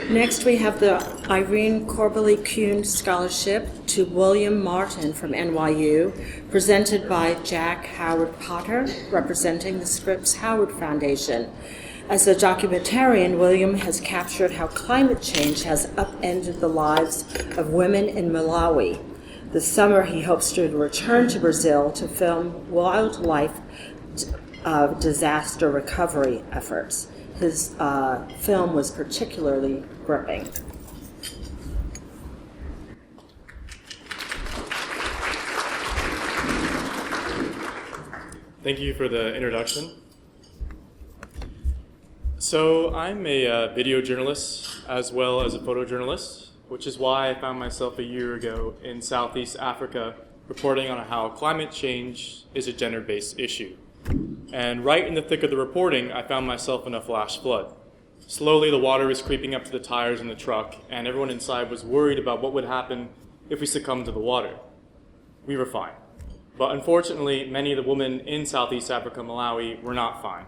Next, we have the Irene Corbally Kuhn Scholarship to William Martin from NYU, presented by Jack Howard Potter, representing the Scripps Howard Foundation. As a documentarian, William has captured how climate change has upended the lives of women in Malawi. This summer, he hopes to return to Brazil to film wildlife disaster recovery efforts. His film was particularly gripping. Thank you for the introduction. So I'm a video journalist as well as a photojournalist, which is why I found myself a year ago in Southeast Africa reporting on how climate change is a gender-based issue. And right in the thick of the reporting, I found myself in a flash flood. Slowly, the water was creeping up to the tires in the truck, and everyone inside was worried about what would happen if we succumbed to the water. We were fine. But unfortunately, many of the women in Southeast Africa, Malawi, were not fine.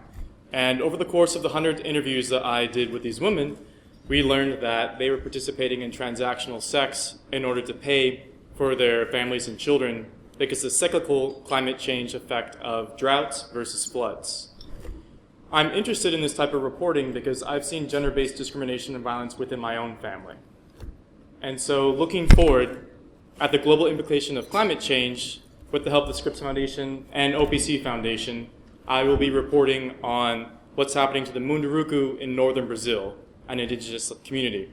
And over the course of the 100 interviews that I did with these women, we learned that they were participating in transactional sex in order to pay for their families and children because of the cyclical climate change effect of droughts versus floods. I'm interested in this type of reporting because I've seen gender-based discrimination and violence within my own family. And so looking forward at the global implication of climate change, with the help of the Scripps Foundation and OPC Foundation, I will be reporting on what's happening to the Munduruku in northern Brazil, an indigenous community.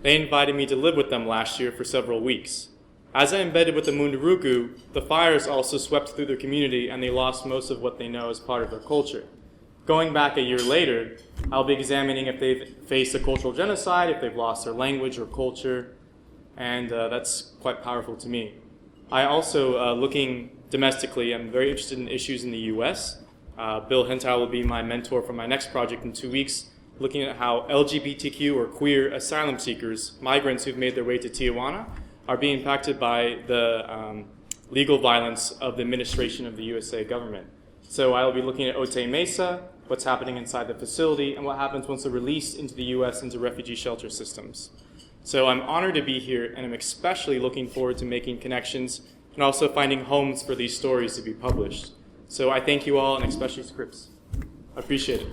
They invited me to live with them last year for several weeks. As I embedded with the Munduruku, the fires also swept through their community and they lost most of what they know as part of their culture. Going back a year later, I'll be examining if they've faced a cultural genocide, if they've lost their language or culture, and that's quite powerful to me. I also, looking domestically, I'm very interested in issues in the U.S. Bill Hentow will be my mentor for my next project in 2 weeks, looking at how LGBTQ or queer asylum seekers, migrants who've made their way to Tijuana, are being impacted by the legal violence of the administration of the USA government. So I'll be looking at Otay Mesa, what's happening inside the facility, and what happens once they're released into the US into refugee shelter systems. So I'm honored to be here, and I'm especially looking forward to making connections and also finding homes for these stories to be published. So I thank you all, and especially Scripps. I appreciate it.